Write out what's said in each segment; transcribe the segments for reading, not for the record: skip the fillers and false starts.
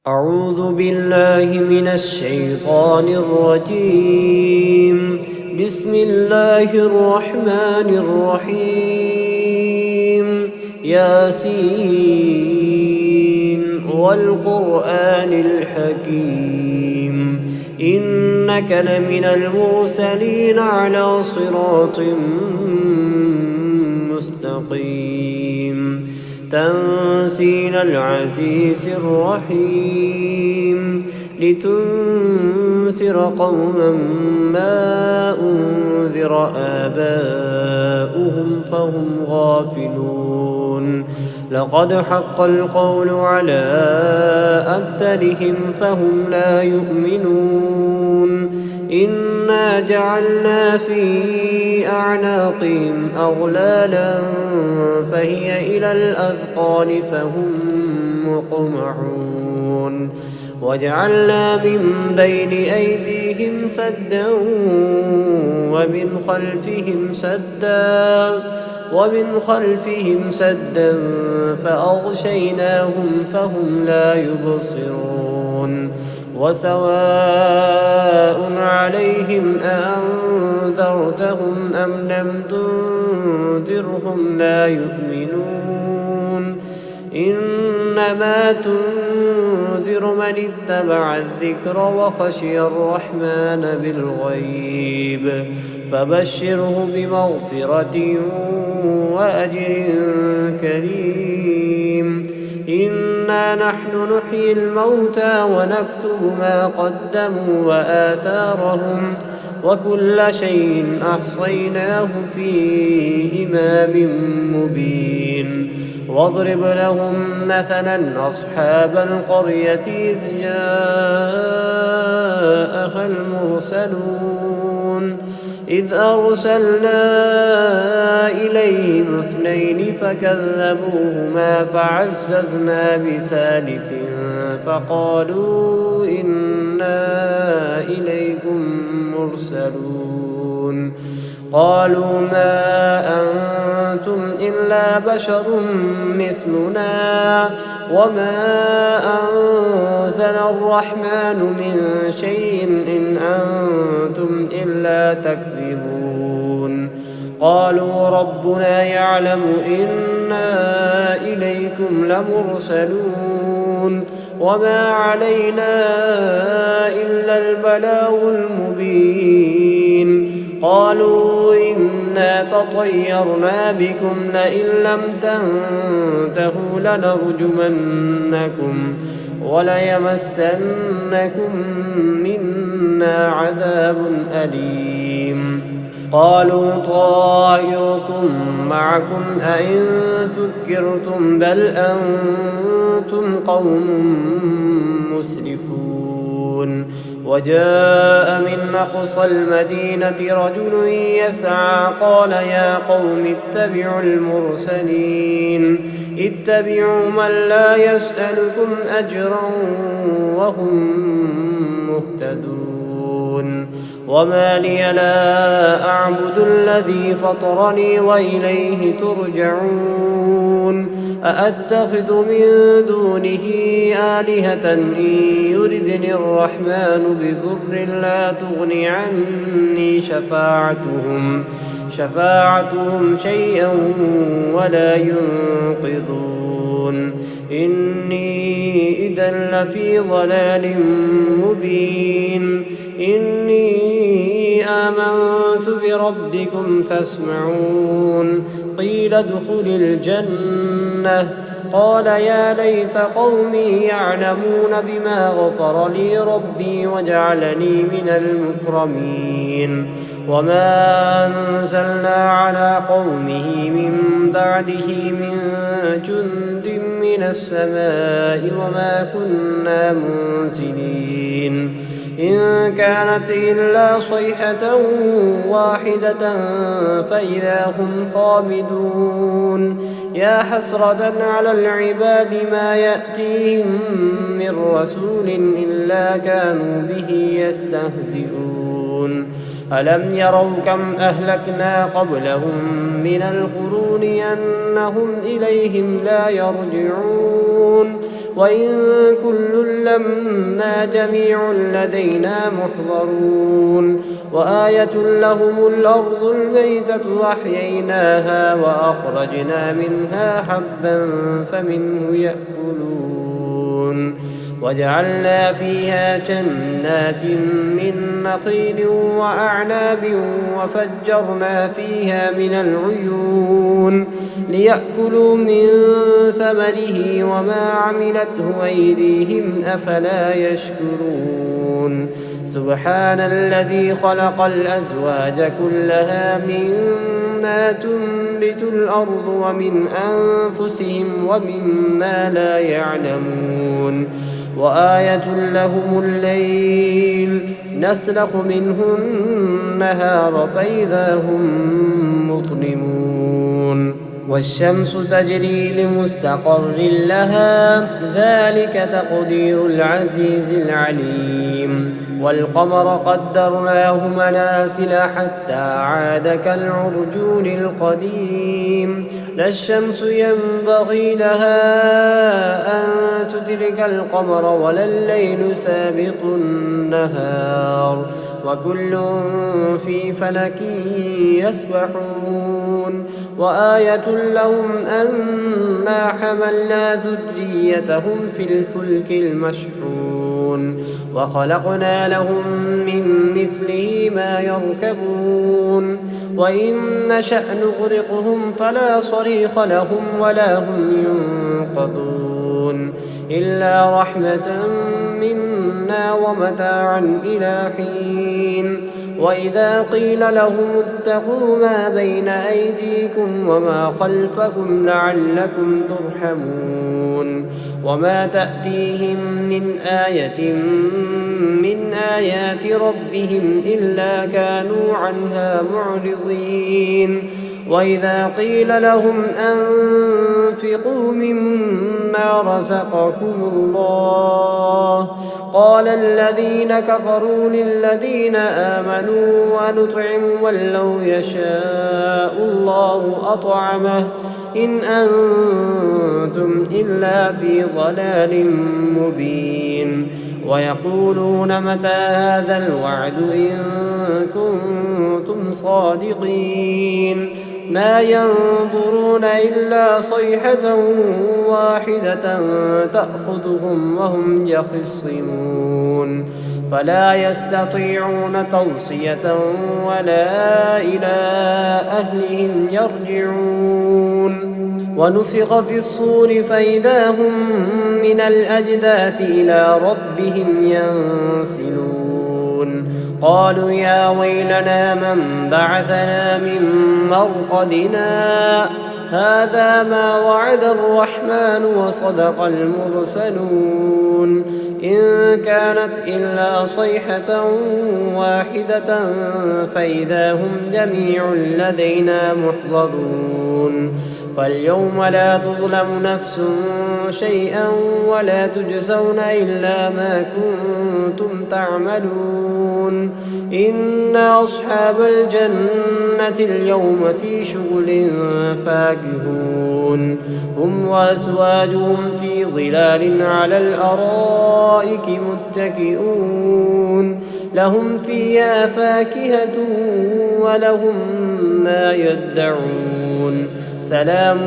أعوذ بالله من الشيطان الرجيم. بسم الله الرحمن الرحيم. ياسين والقرآن الحكيم إنك لمن المرسلين على صراط مستقيم تنزيل العزيز الرحيم لتنذر قوما ما أنذر آباؤهم فهم غافلون لقد حق القول على أكثرهم فهم لا يؤمنون إنا جعلنا في أعناقهم أغلالا فهي إلى الأذقان فهم مقمحون وجعلنا من بين أيديهم سدا ومن خلفهم سدا فأغشيناهم فهم لا يبصرون وسواء عليهم أأنذرتهم أم لم تنذرهم لا يؤمنون إنما تنذر من اتبع الذكر وخشي الرحمن بالغيب فبشره بمغفرة وأجر كريم إنا نحن نحيي الموتى ونكتب ما قدموا وآثارهم وكل شيء أحصيناه في إمام مبين واضرب لهم مثلا أصحاب القرية إذ جاءها المرسلون إذ أرسلنا إليهم اثنين فكذبوهما فعززنا بثالث فقالوا إنا إليكم مرسلون قالوا ما أنتم إلا بشر مثلنا وما أنزل الرحمن من شيء إن أنتم إلا تكذبون قالوا ربنا يعلم إنا إليكم لمرسلون وما علينا إلا البلاغ المبين قالوا إنا تطيرنا بكم لئن لم تنتهوا لنرجمنكم وليمسنكم منا عذاب أليم قالوا طائركم معكم أئن ذكرتم بل أنتم قوم مسرفون وجاء من أقصى المدينة رجل يسعى قال يا قوم اتبعوا المرسلين اتبعوا من لا يسألكم أجرا وهم مهتدون وما لي لا أعبد الذي فطرني وإليه ترجعون أأتخذ من دونه آلهة إن يردني الرحمن بضر لا تغن عني شفاعتهم شيئا ولا ينقذون إني إذا لفي ضلال مبين إني آمنت بربكم فاسمعون قيل ادخل الجنة قال يا ليت قومي يعلمون بما غفر لي ربي وجعلني من المكرمين وما أنزلنا على قومه من بعده من جند من السماء وما كنا منزلين إن كانت إلا صيحة واحدة فإذا هم خامدون يا حسرة على العباد ما يأتيهم من رسول إلا كانوا به يستهزئون ألم يروا كم أهلكنا قبلهم من القرون أنهم إليهم لا يرجعون وإن كل لما جميع لدينا محضرون وآية لهم الأرض الميتة أحييناها وأخرجنا منها حبا فمنه يأكلون وجعلنا فيها جنات من نخيل وأعناب وفجرنا فيها من العيون ليأكلوا من ثمره وما عملته أيديهم أفلا يشكرون سبحان الذي خلق الأزواج كلها مما تنبت الأرض ومن أنفسهم ومما لا يعلمون وآية لهم الليل نسلخ منه النهار فإذا هم مظلمون والشمس تجري لمستقر لها ذلك تقدير العزيز العليم والقمر قدرناه منازل حتى عاد كالعرجون القديم لا الشمس ينبغي لها أن تدرك القمر ولا الليل سابق النهار وكل في فلك يسبحون وآية لهم أنا حملنا ذريتهم في الفلك المشحون وخلقنا لهم من مثله ما يركبون وإن نشأ نغرقهم فلا صريخ لهم ولا هم ينقذون إلا رحمة منا ومتاعا إلى حين وإذا قيل لهم اتقوا ما بين أيديكم وما خلفكم لعلكم ترحمون وما تأتيهم من آية من آيات ربهم إلا كانوا عنها معرضين وإذا قيل لهم أنفقوا مما رزقكم الله قال الذين كفروا للذين آمنوا ونطعم من لو يشاء الله أطعمه إن أنتم إلا في ضلال مبين ويقولون متى هذا الوعد إن كنتم صادقين ما ينظرون إلا صيحة واحدة تأخذهم وهم يخصمون فلا يستطيعون توصية ولا إلى أهلهم يرجعون ونفخ في الصور فإذا هم من الأجداث إلى ربهم ينسلون قالوا يا ويلنا من بعثنا من مرقدنا هذا ما وعد الرحمن وصدق المرسلون إن كانت إلا صيحة واحدة فإذا هم جميع لدينا محضرون فاليوم لا تظلم نفس شيئا ولا تجزون إلا ما كنتم تعملون إن أصحاب الجنة اليوم في شغل فاكهون هم وأزواجهم في ظلال على الأرائك متكئون لهم فيها فاكهة ولهم ما يدعون سلام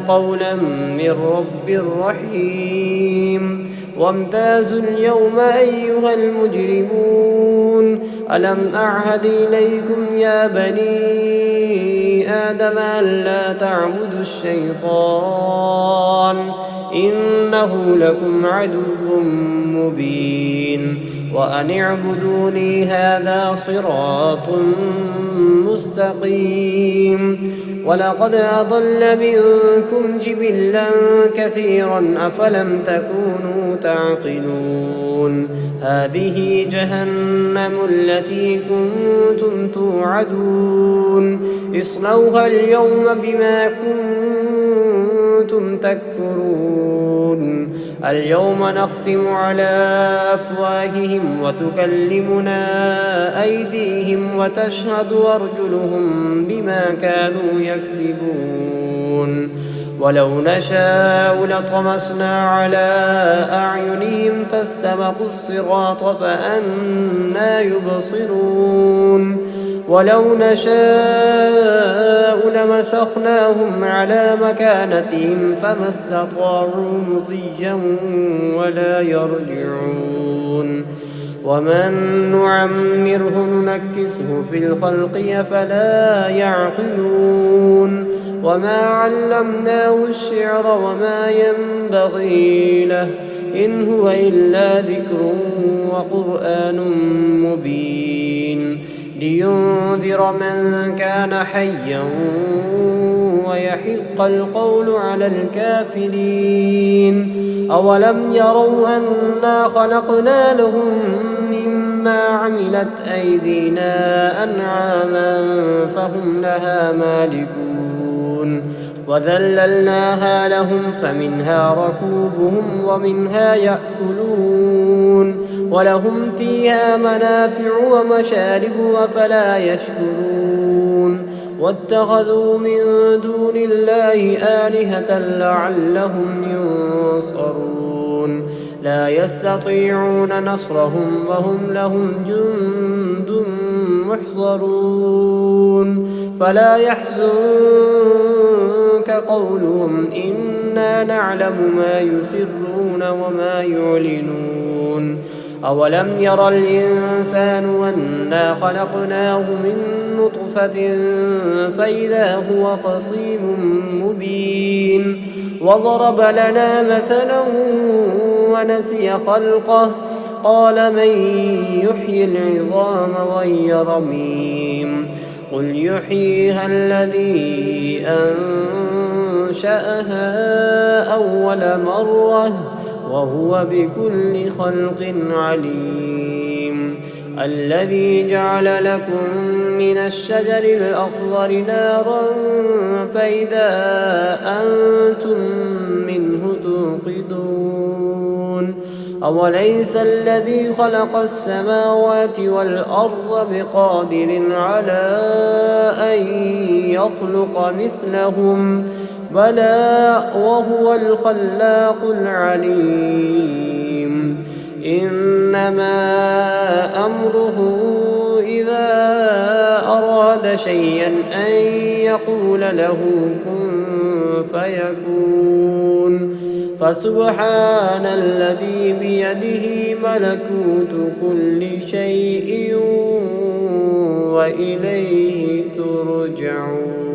قولا من رب رحيم وامتازوا اليوم أيها المجرمون ألم أعهد إليكم يا بني آدم ألا تعبدوا الشيطان إنه لكم عدو مبين وأن اعبدوني هذا صراط مستقيم ولقد أضل منكم جبلا كثيرا أفلم تكونوا تعقلون هذه جهنم التي كنتم توعدون اصلوها اليوم بما كنتم تكفرون اليوم نختم على أفواههم وتكلمنا أيديهم وتشهد أرجلهم بما كانوا يكسبون ولو نشاء لطمسنا على أعينهم فاستبقوا الصراط فأنى يبصرون ولو نشاء لمسخناهم على مكانتهم فما استطاعوا مضيا ولا يرجعون ومن نعمره ننكسه في الخلق أفلا يعقلون وما علمناه الشعر وما ينبغي له إن هو إلا ذكر وقرآن مبين لينذر من كان حيا ويحق القول على الكافرين أولم يروا أنا خلقنا لهم مما عملت أيدينا أنعاما فهم لها مالكون وذللناها لهم فمنها ركوبهم ومنها يأكلون ولهم فيها منافع ومشارب أفلا يشكرون واتخذوا من دون الله آلهة لعلهم ينصرون لا يستطيعون نصرهم وهم لهم جند محضرون فلا يحزنك قولهم إنا نعلم ما يسرون وما يعلنون أولم ير الإنسان أنا خلقناه من نطفة فإذا هو خصيم مبين وضرب لنا مثلا ونسي خلقه قال من يحيي العظام وهي رميم قل يحييها الذي أنشأها أول مرة وهو بكل خلق عليم الذي جعل لكم من الشجر الأخضر نارا فإذا أنتم منه توقدون أوليس الذي خلق السماوات والأرض بقادر على أن يخلق مثلهم بلى وهو الخلاق العليم إنما أمره إذا أراد شيئا أن يقول له كن فيكون فسبحان الذي بيده ملكوت كل شيء وإليه ترجعون.